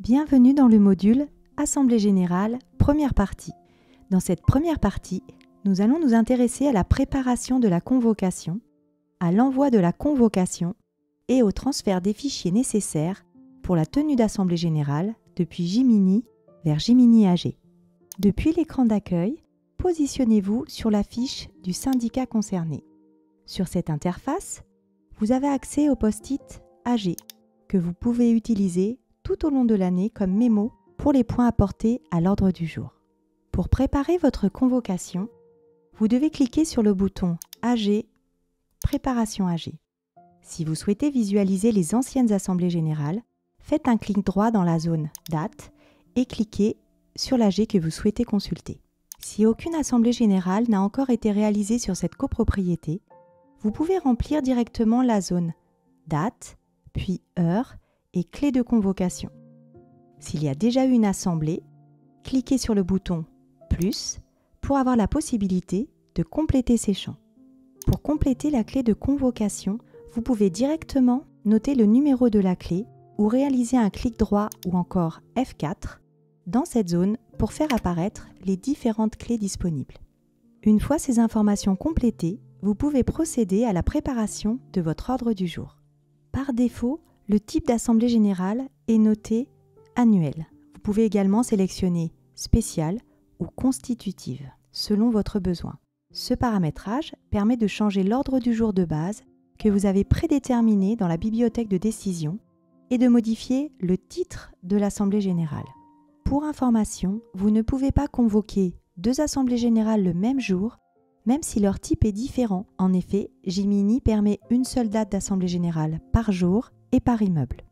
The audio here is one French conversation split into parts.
Bienvenue dans le module Assemblée générale, première partie. Dans cette première partie, nous allons nous intéresser à la préparation de la convocation, à l'envoi de la convocation et au transfert des fichiers nécessaires pour la tenue d'assemblée générale depuis Jiminy vers Jiminy AG. Depuis l'écran d'accueil, positionnez-vous sur la fiche du syndicat concerné. Sur cette interface, vous avez accès au post-it AG que vous pouvez utiliser tout au long de l'année comme mémo pour les points apportés à l'ordre du jour. Pour préparer votre convocation, vous devez cliquer sur le bouton AG, Préparation AG. Si vous souhaitez visualiser les anciennes assemblées générales, faites un clic droit dans la zone Date et cliquez sur l'AG que vous souhaitez consulter. Si aucune assemblée générale n'a encore été réalisée sur cette copropriété, vous pouvez remplir directement la zone Date, puis Heure et Clé de convocation. S'il y a déjà eu une assemblée, cliquez sur le bouton Plus pour avoir la possibilité de compléter ces champs. Pour compléter la clé de convocation, vous pouvez directement noter le numéro de la clé ou réaliser un clic droit ou encore F4 dans cette zone pour faire apparaître les différentes clés disponibles. Une fois ces informations complétées, vous pouvez procéder à la préparation de votre ordre du jour. Par défaut, le type d'assemblée générale est noté annuel. Vous pouvez également sélectionner spécial ou constitutive, selon votre besoin. Ce paramétrage permet de changer l'ordre du jour de base que vous avez prédéterminé dans la bibliothèque de décision et de modifier le titre de l'assemblée générale. Pour information, vous ne pouvez pas convoquer deux assemblées générales le même jour, même si leur type est différent. En effet, Jiminy permet une seule date d'assemblée générale par jour et par immeuble.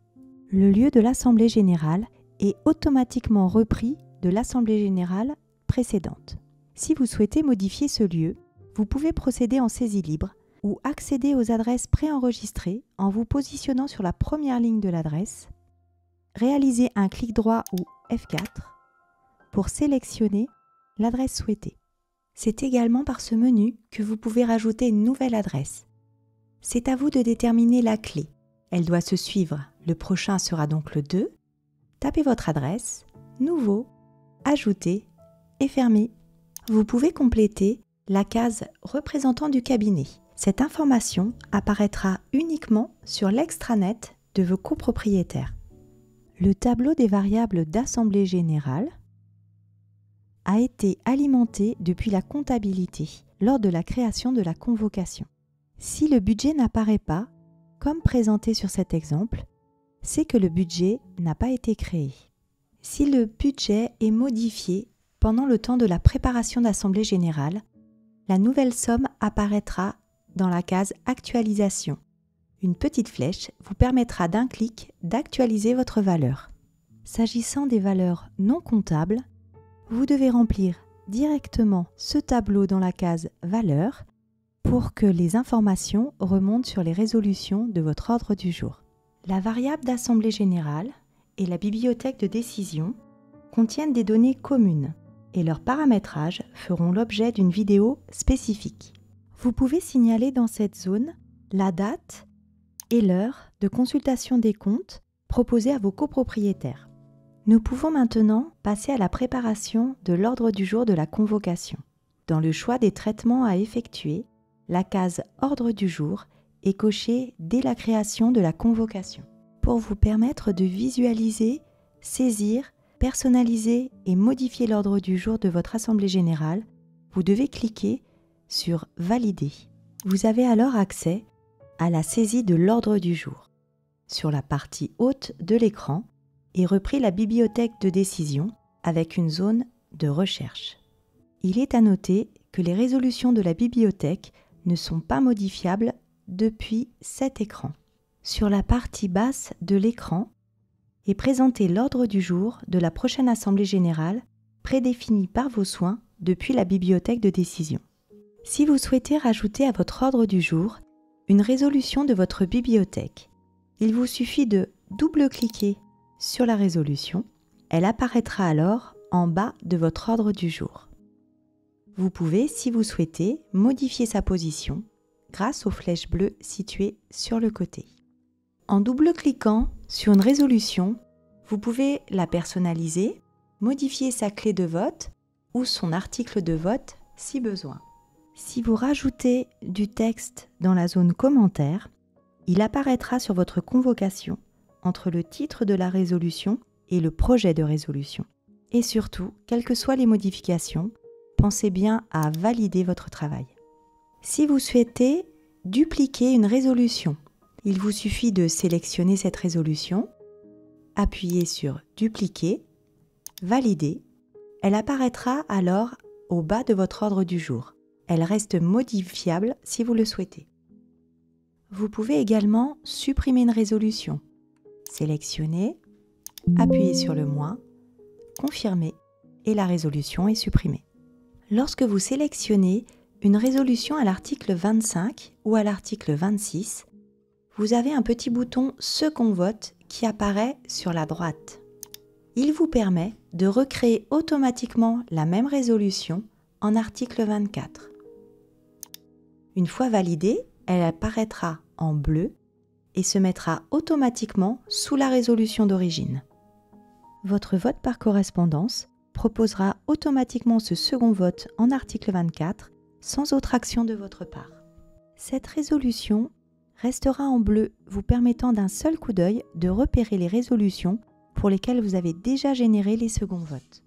Le lieu de l'assemblée générale est automatiquement repris de l'assemblée générale précédente. Si vous souhaitez modifier ce lieu, vous pouvez procéder en saisie libre ou accéder aux adresses préenregistrées en vous positionnant sur la première ligne de l'adresse, réaliser un clic droit ou F4 pour sélectionner l'adresse souhaitée. C'est également par ce menu que vous pouvez rajouter une nouvelle adresse. C'est à vous de déterminer la clé. Elle doit se suivre. Le prochain sera donc le 2. Tapez votre adresse, Nouveau, Ajouter et Fermer. Vous pouvez compléter la case Représentant du cabinet. Cette information apparaîtra uniquement sur l'extranet de vos copropriétaires. Le tableau des variables d'assemblée générale a été alimenté depuis la comptabilité lors de la création de la convocation. Si le budget n'apparaît pas, comme présenté sur cet exemple, c'est que le budget n'a pas été créé. Si le budget est modifié pendant le temps de la préparation d'assemblée générale, la nouvelle somme apparaîtra dans la case Actualisation. Une petite flèche vous permettra d'un clic d'actualiser votre valeur. S'agissant des valeurs non comptables, vous devez remplir directement ce tableau dans la case Valeurs pour que les informations remontent sur les résolutions de votre ordre du jour. La variable d'assemblée générale et la bibliothèque de décision contiennent des données communes et leurs paramétrages feront l'objet d'une vidéo spécifique. Vous pouvez signaler dans cette zone la date et l'heure de consultation des comptes proposés à vos copropriétaires. Nous pouvons maintenant passer à la préparation de l'ordre du jour de la convocation. Dans le choix des traitements à effectuer, la case Ordre du jour est cochée dès la création de la convocation. Pour vous permettre de visualiser, saisir, personnaliser et modifier l'ordre du jour de votre assemblée générale, vous devez cliquer sur Valider. Vous avez alors accès à la saisie de l'ordre du jour. Sur la partie haute de l'écran est repris la bibliothèque de décision avec une zone de recherche. Il est à noter que les résolutions de la bibliothèque ne sont pas modifiables depuis cet écran. Sur la partie basse de l'écran est présenté l'ordre du jour de la prochaine assemblée générale prédéfinie par vos soins depuis la bibliothèque de décision. Si vous souhaitez rajouter à votre ordre du jour une résolution de votre bibliothèque, il vous suffit de double-cliquer sur la résolution. Elle apparaîtra alors en bas de votre ordre du jour. Vous pouvez, si vous souhaitez, modifier sa position grâce aux flèches bleues situées sur le côté. En double-cliquant sur une résolution, Vous pouvez la personnaliser, modifier sa clé de vote ou son article de vote si besoin. Si vous rajoutez du texte dans la zone commentaires, il apparaîtra sur votre convocation entre le titre de la résolution et le projet de résolution. Et surtout, quelles que soient les modifications, pensez bien à valider votre travail. Si vous souhaitez dupliquer une résolution, il vous suffit de sélectionner cette résolution, appuyer sur « Dupliquer », valider. Elle apparaîtra alors au bas de votre ordre du jour. Elle reste modifiable si vous le souhaitez. Vous pouvez également supprimer une résolution. Sélectionner, appuyer sur le « moins », confirmer et la résolution est supprimée. Lorsque vous sélectionnez une résolution à l'article 25 ou à l'article 26, vous avez un petit bouton « Second vote » qui apparaît sur la droite. Il vous permet de recréer automatiquement la même résolution en article 24. Une fois validée, elle apparaîtra en bleu et se mettra automatiquement sous la résolution d'origine. Votre vote par correspondance proposera automatiquement ce second vote en article 24 sans autre action de votre part. Cette résolution restera en bleu, vous permettant d'un seul coup d'œil de repérer les résolutions pour lesquelles vous avez déjà généré les seconds votes.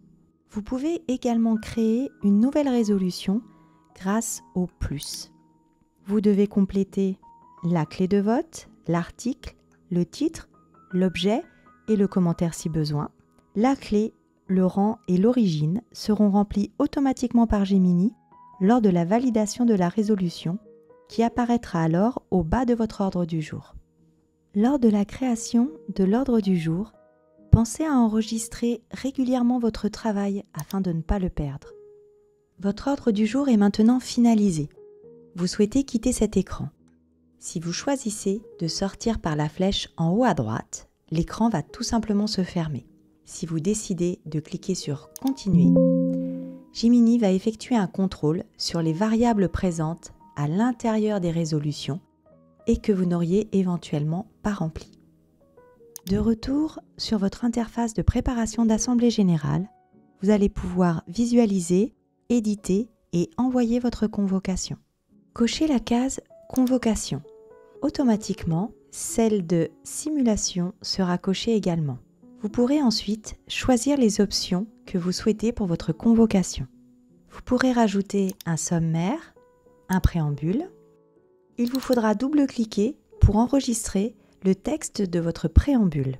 Vous pouvez également créer une nouvelle résolution grâce au plus. Vous devez compléter la clé de vote, l'article, le titre, l'objet et le commentaire si besoin. La clé, le rang et l'origine seront remplis automatiquement par Gemini lors de la validation de la résolution qui apparaîtra alors au bas de votre ordre du jour. Lors de la création de l'ordre du jour, pensez à enregistrer régulièrement votre travail afin de ne pas le perdre. Votre ordre du jour est maintenant finalisé. Vous souhaitez quitter cet écran. Si vous choisissez de sortir par la flèche en haut à droite, l'écran va tout simplement se fermer. Si vous décidez de cliquer sur « Continuer », Gemini va effectuer un contrôle sur les variables présentes à l'intérieur des résolutions et que vous n'auriez éventuellement pas remplies. De retour sur votre interface de préparation d'assemblée générale, vous allez pouvoir visualiser, éditer et envoyer votre convocation. Cochez la case « Convocation ». Automatiquement, celle de « Simulation » sera cochée également. Vous pourrez ensuite choisir les options que vous souhaitez pour votre convocation. Vous pourrez rajouter un sommaire, un préambule. Il vous faudra double-cliquer pour enregistrer le texte de votre préambule.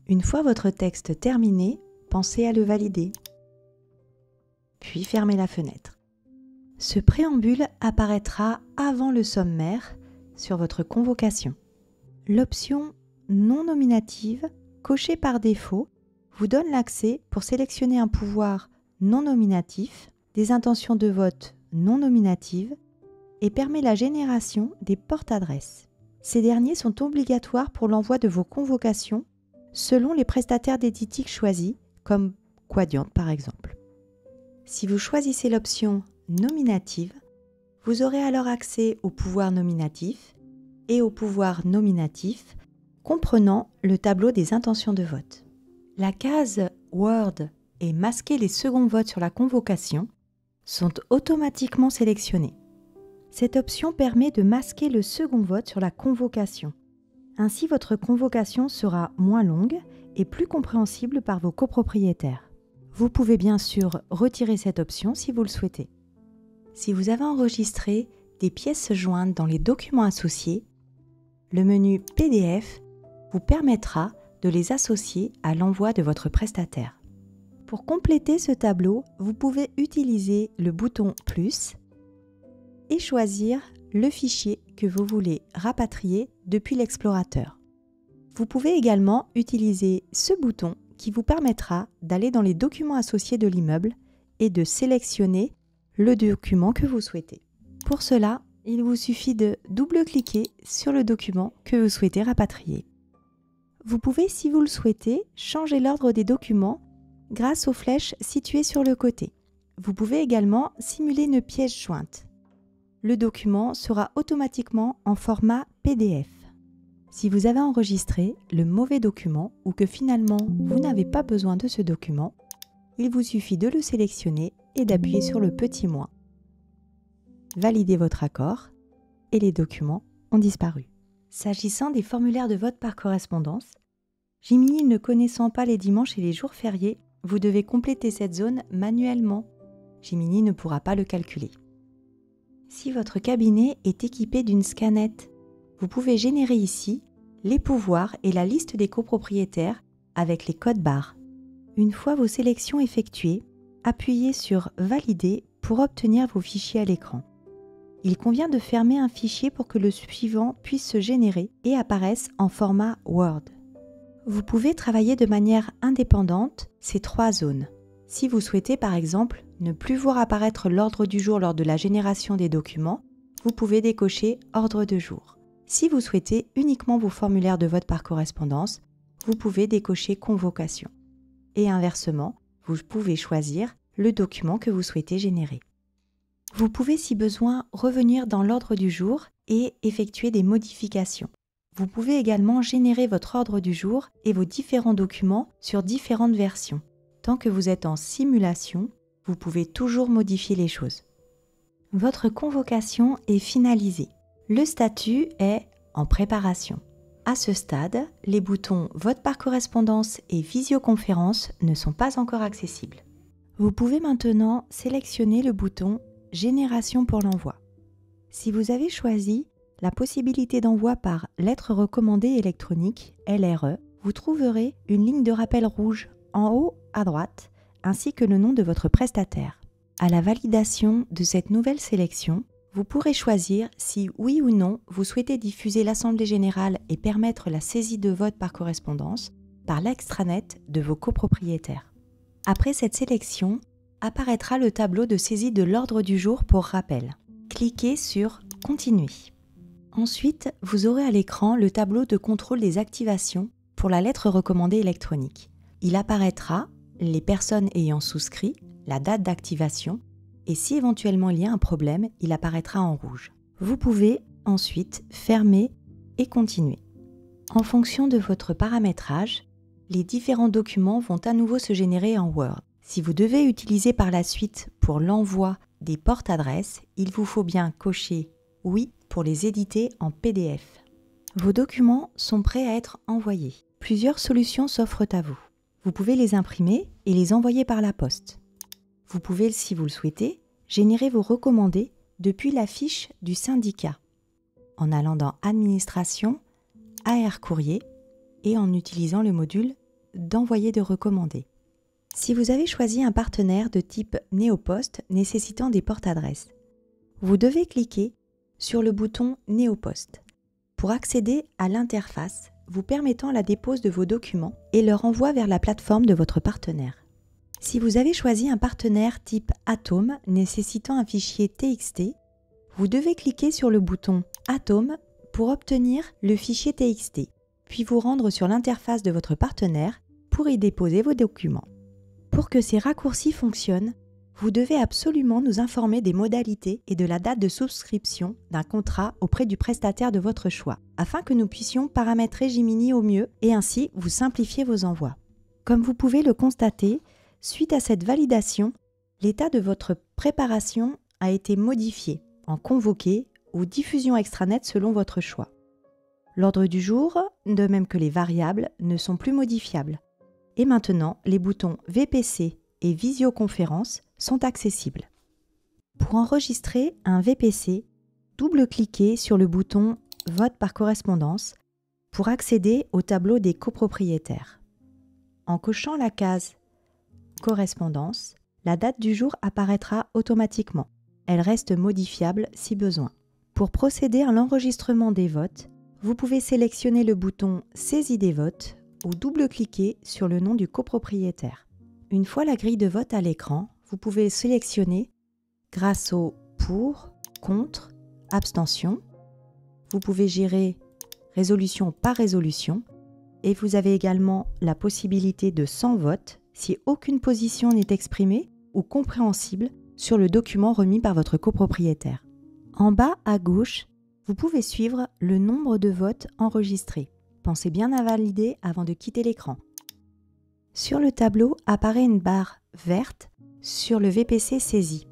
Une fois votre texte terminé, pensez à le valider. Puis fermez la fenêtre. Ce préambule apparaîtra avant le sommaire sur votre convocation. L'option non nominative, cochée par défaut, vous donne l'accès pour sélectionner un pouvoir non nominatif, des intentions de vote non nominatives et permet la génération des porte-adresses. Ces derniers sont obligatoires pour l'envoi de vos convocations selon les prestataires d'éthique choisis, comme Quadient par exemple. Si vous choisissez l'option nominative, vous aurez alors accès au pouvoir nominatif et au pouvoir nominatif, comprenant le tableau des intentions de vote. La case Word et masquer les seconds votes sur la convocation sont automatiquement sélectionnés. Cette option permet de masquer le second vote sur la convocation. Ainsi, votre convocation sera moins longue et plus compréhensible par vos copropriétaires. Vous pouvez bien sûr retirer cette option si vous le souhaitez. Si vous avez enregistré des pièces jointes dans les documents associés, le menu PDF vous permettra de les associer à l'envoi de votre prestataire. Pour compléter ce tableau, vous pouvez utiliser le bouton « Plus » et choisir le fichier que vous voulez rapatrier depuis l'explorateur. Vous pouvez également utiliser ce bouton qui vous permettra d'aller dans les documents associés de l'immeuble et de sélectionner le document que vous souhaitez. Pour cela, il vous suffit de double-cliquer sur le document que vous souhaitez rapatrier. Vous pouvez, si vous le souhaitez, changer l'ordre des documents grâce aux flèches situées sur le côté. Vous pouvez également simuler une pièce jointe. Le document sera automatiquement en format PDF. Si vous avez enregistré le mauvais document ou que finalement vous n'avez pas besoin de ce document, il vous suffit de le sélectionner et d'appuyer sur le petit moins. Validez votre accord et les documents ont disparu. S'agissant des formulaires de vote par correspondance, Jiminy ne connaissant pas les dimanches et les jours fériés, vous devez compléter cette zone manuellement. Jiminy ne pourra pas le calculer. Si votre cabinet est équipé d'une scanette, vous pouvez générer ici les pouvoirs et la liste des copropriétaires avec les codes barres. Une fois vos sélections effectuées, appuyez sur « Valider » pour obtenir vos fichiers à l'écran. Il convient de fermer un fichier pour que le suivant puisse se générer et apparaisse en format Word. Vous pouvez travailler de manière indépendante ces 3 zones. Si vous souhaitez par exemple ne plus voir apparaître l'ordre du jour lors de la génération des documents, vous pouvez décocher « Ordre de jour ». Si vous souhaitez uniquement vos formulaires de vote par correspondance, vous pouvez décocher « Convocation ». Et inversement, vous pouvez choisir le document que vous souhaitez générer. Vous pouvez si besoin revenir dans l'ordre du jour et effectuer des modifications. Vous pouvez également générer votre ordre du jour et vos différents documents sur différentes versions. Tant que vous êtes en simulation, vous pouvez toujours modifier les choses. Votre convocation est finalisée. Le statut est en préparation. À ce stade, les boutons Vote par correspondance et Visioconférence ne sont pas encore accessibles. Vous pouvez maintenant sélectionner le bouton Génération pour l'envoi. Si vous avez choisi la possibilité d'envoi par lettre recommandée électronique, LRE, vous trouverez une ligne de rappel rouge en haut à droite, ainsi que le nom de votre prestataire. À la validation de cette nouvelle sélection, vous pourrez choisir si oui ou non vous souhaitez diffuser l'Assemblée générale et permettre la saisie de vote par correspondance par l'extranet de vos copropriétaires. Après cette sélection, apparaîtra le tableau de saisie de l'ordre du jour pour rappel. Cliquez sur « Continuer ». Ensuite, vous aurez à l'écran le tableau de contrôle des activations pour la lettre recommandée électronique. Il apparaîtra les personnes ayant souscrit, la date d'activation et si éventuellement il y a un problème, il apparaîtra en rouge. Vous pouvez ensuite fermer et continuer. En fonction de votre paramétrage, les différents documents vont à nouveau se générer en Word. Si vous devez utiliser par la suite pour l'envoi des porte-adresses, il vous faut bien cocher « Oui » pour les éditer en PDF. Vos documents sont prêts à être envoyés. Plusieurs solutions s'offrent à vous. Vous pouvez les imprimer et les envoyer par la poste. Vous pouvez, si vous le souhaitez, générer vos recommandés depuis la fiche du syndicat en allant dans Administration, AR Courrier et en utilisant le module d'envoyer de recommandés. Si vous avez choisi un partenaire de type Néoposte nécessitant des porte-adresses, vous devez cliquer sur le bouton Néoposte pour accéder à l'interface vous permettant la dépose de vos documents et leur envoi vers la plateforme de votre partenaire. Si vous avez choisi un partenaire type Atome nécessitant un fichier TXT, vous devez cliquer sur le bouton Atome pour obtenir le fichier TXT, puis vous rendre sur l'interface de votre partenaire pour y déposer vos documents. Pour que ces raccourcis fonctionnent, vous devez absolument nous informer des modalités et de la date de souscription d'un contrat auprès du prestataire de votre choix, afin que nous puissions paramétrer Jiminy au mieux et ainsi vous simplifier vos envois. Comme vous pouvez le constater, suite à cette validation, l'état de votre préparation a été modifié en convoqué ou diffusion extranet selon votre choix. L'ordre du jour, de même que les variables, ne sont plus modifiables. Et maintenant, les boutons VPC et Visioconférence sont accessibles. Pour enregistrer un VPC, double-cliquez sur le bouton Vote par correspondance pour accéder au tableau des copropriétaires. En cochant la case Correspondance, la date du jour apparaîtra automatiquement. Elle reste modifiable si besoin. Pour procéder à l'enregistrement des votes, vous pouvez sélectionner le bouton Saisie des votes ou double-cliquer sur le nom du copropriétaire. Une fois la grille de vote à l'écran, vous pouvez sélectionner grâce au pour, contre, abstention. Vous pouvez gérer résolution par résolution et vous avez également la possibilité de sans vote si aucune position n'est exprimée ou compréhensible sur le document remis par votre copropriétaire. En bas à gauche, vous pouvez suivre le nombre de votes enregistrés. Pensez bien à valider avant de quitter l'écran. Sur le tableau apparaît une barre verte sur le VPC saisi.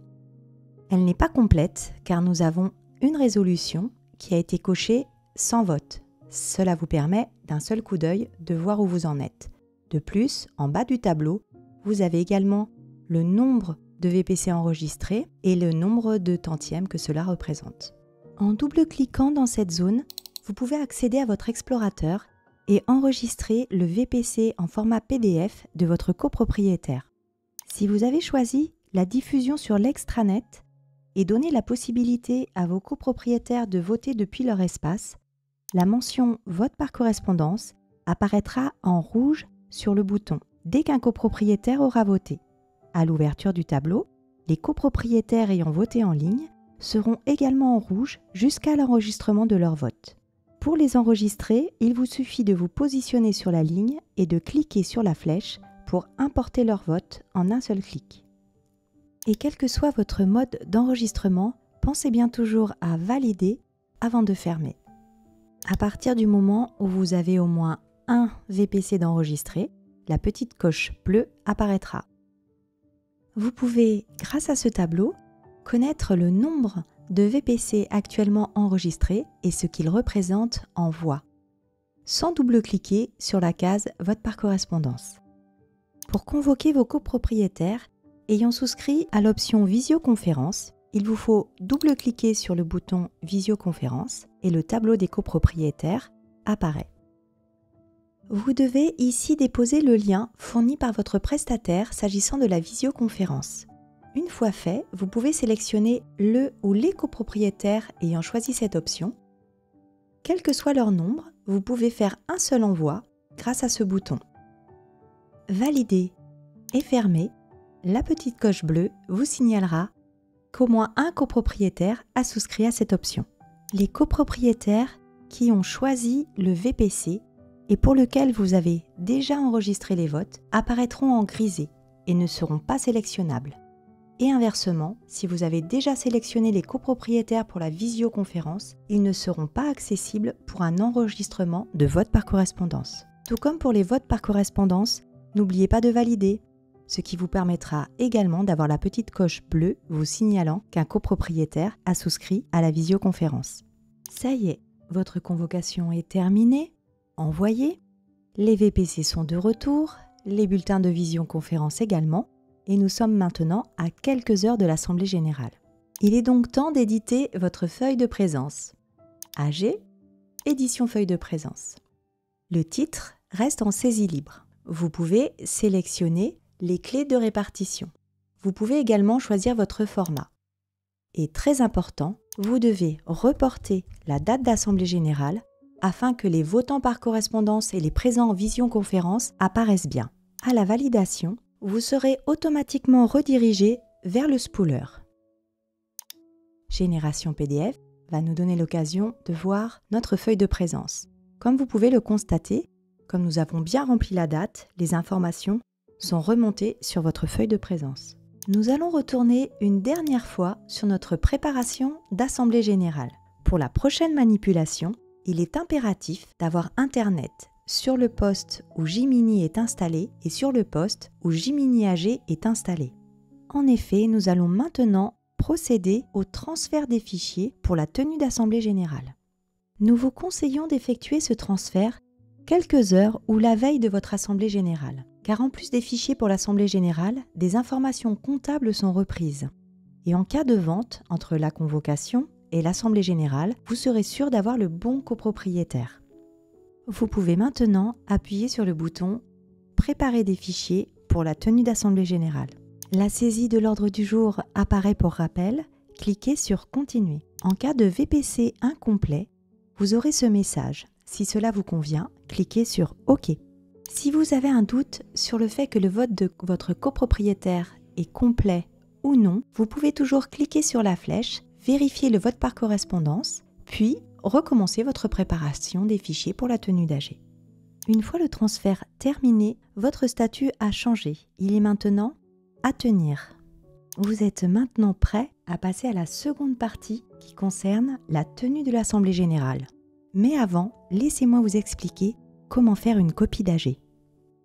Elle n'est pas complète car nous avons une résolution qui a été cochée sans vote. Cela vous permet d'un seul coup d'œil de voir où vous en êtes. De plus, en bas du tableau, vous avez également le nombre de VPC enregistrés et le nombre de tantièmes que cela représente. En double-cliquant dans cette zone, vous pouvez accéder à votre explorateur et enregistrer le VPC en format PDF de votre copropriétaire. Si vous avez choisi la diffusion sur l'extranet et donné la possibilité à vos copropriétaires de voter depuis leur espace, la mention « Vote par correspondance » apparaîtra en rouge sur le bouton dès qu'un copropriétaire aura voté. À l'ouverture du tableau, les copropriétaires ayant voté en ligne seront également en rouge jusqu'à l'enregistrement de leur vote. Pour les enregistrer, il vous suffit de vous positionner sur la ligne et de cliquer sur la flèche pour importer leur vote en un seul clic. Et quel que soit votre mode d'enregistrement, pensez bien toujours à valider avant de fermer. À partir du moment où vous avez au moins un VPC d'enregistré, la petite coche bleue apparaîtra. Vous pouvez, grâce à ce tableau, connaître le nombre de VPC actuellement enregistrés et ce qu'ils représentent en voix, sans double-cliquer sur la case « Vote par correspondance ». Pour convoquer vos copropriétaires ayant souscrit à l'option Visioconférence, il vous faut double-cliquer sur le bouton Visioconférence et le tableau des copropriétaires apparaît. Vous devez ici déposer le lien fourni par votre prestataire s'agissant de la visioconférence. Une fois fait, vous pouvez sélectionner le ou les copropriétaires ayant choisi cette option. Quel que soit leur nombre, vous pouvez faire un seul envoi grâce à ce bouton. Valider et fermer, la petite coche bleue vous signalera qu'au moins un copropriétaire a souscrit à cette option. Les copropriétaires qui ont choisi le VPC et pour lequel vous avez déjà enregistré les votes apparaîtront en grisé et ne seront pas sélectionnables. Et inversement, si vous avez déjà sélectionné les copropriétaires pour la visioconférence, ils ne seront pas accessibles pour un enregistrement de vote par correspondance. Tout comme pour les votes par correspondance, n'oubliez pas de valider, ce qui vous permettra également d'avoir la petite coche bleue vous signalant qu'un copropriétaire a souscrit à la visioconférence. Ça y est, votre convocation est terminée. Envoyé, les VPC sont de retour, les bulletins de visioconférence également, et nous sommes maintenant à quelques heures de l'Assemblée générale. Il est donc temps d'éditer votre feuille de présence. AG, édition feuille de présence. Le titre reste en saisie libre. Vous pouvez sélectionner les clés de répartition. Vous pouvez également choisir votre format. Et très important, vous devez reporter la date d'Assemblée générale afin que les votants par correspondance et les présents en visioconférence apparaissent bien. À la validation, vous serez automatiquement redirigé vers le spooler. Génération PDF va nous donner l'occasion de voir notre feuille de présence. Comme vous pouvez le constater, comme nous avons bien rempli la date, les informations sont remontées sur votre feuille de présence. Nous allons retourner une dernière fois sur notre préparation d'Assemblée générale. Pour la prochaine manipulation, il est impératif d'avoir Internet sur le poste où Jiminy est installé et sur le poste où Jiminy AG est installé. En effet, nous allons maintenant procéder au transfert des fichiers pour la tenue d'Assemblée générale. Nous vous conseillons d'effectuer ce transfert quelques heures ou la veille de votre Assemblée générale, car en plus des fichiers pour l'Assemblée générale, des informations comptables sont reprises. Et en cas de vente entre la convocation et l'Assemblée générale, vous serez sûr d'avoir le bon copropriétaire. Vous pouvez maintenant appuyer sur le bouton « Préparer des fichiers pour la tenue d'Assemblée générale ». La saisie de l'ordre du jour apparaît pour rappel, cliquez sur « Continuer ». En cas de VPC incomplet, vous aurez ce message. Si cela vous convient, cliquez sur « OK ». Si vous avez un doute sur le fait que le vote de votre copropriétaire est complet ou non, vous pouvez toujours cliquer sur la flèche, vérifier le vote par correspondance, puis recommencer votre préparation des fichiers pour la tenue d'AG. Une fois le transfert terminé, votre statut a changé. Il est maintenant « À tenir ». Vous êtes maintenant prêt à passer à la seconde partie qui concerne la tenue de l'Assemblée générale. Mais avant, laissez-moi vous expliquer comment faire une copie d'AG.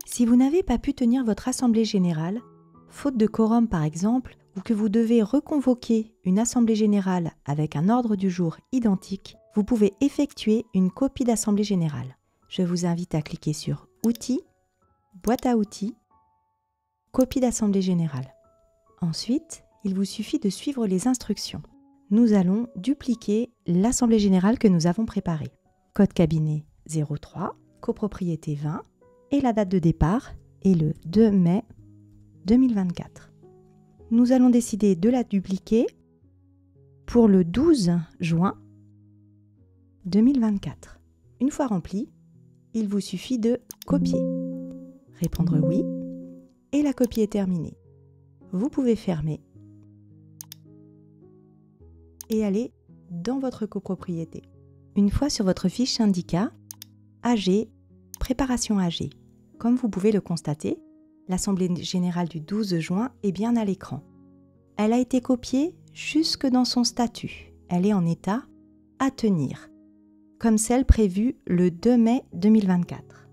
Si vous n'avez pas pu tenir votre Assemblée générale, faute de quorum par exemple, ou que vous devez reconvoquer une Assemblée générale avec un ordre du jour identique, vous pouvez effectuer une copie d'Assemblée générale. Je vous invite à cliquer sur Outils, Boîte à outils, Copie d'Assemblée générale. Ensuite, il vous suffit de suivre les instructions. Nous allons dupliquer l'Assemblée générale que nous avons préparée. Code cabinet 03, copropriété 20 et la date de départ est le 2 mai 2024. Nous allons décider de la dupliquer pour le 12 juin 2024. Une fois rempli, il vous suffit de copier, répondre oui et la copie est terminée. Vous pouvez fermer et aller dans votre copropriété. Une fois sur votre fiche syndicat, AG, préparation AG. Comme vous pouvez le constater, l'Assemblée générale du 12 juin est bien à l'écran. Elle a été copiée jusque dans son statut. Elle est en état à tenir, comme celle prévue le 2 mai 2024.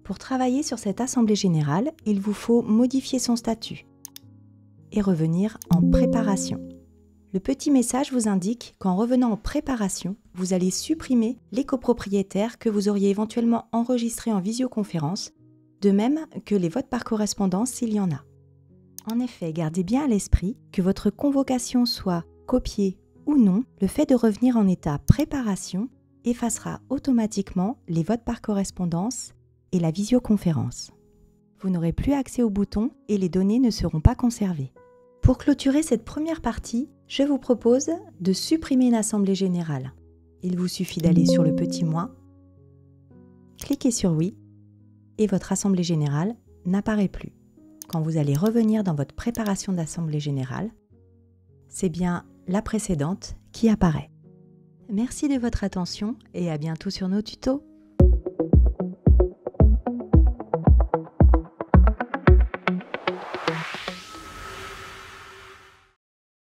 Pour travailler sur cette Assemblée générale, il vous faut modifier son statut et revenir en préparation. Le petit message vous indique qu'en revenant en préparation, vous allez supprimer les copropriétaires que vous auriez éventuellement enregistrés en visioconférence, de même que les votes par correspondance s'il y en a. En effet, gardez bien à l'esprit que votre convocation soit copiée ou non, le fait de revenir en état préparation effacera automatiquement les votes par correspondance et la visioconférence. Vous n'aurez plus accès au bouton et les données ne seront pas conservées. Pour clôturer cette première partie, je vous propose de supprimer une assemblée générale. Il vous suffit d'aller sur le petit moins, cliquez sur oui et votre assemblée générale n'apparaît plus. Quand vous allez revenir dans votre préparation d'assemblée générale, c'est bien la précédente qui apparaît. Merci de votre attention et à bientôt sur nos tutos.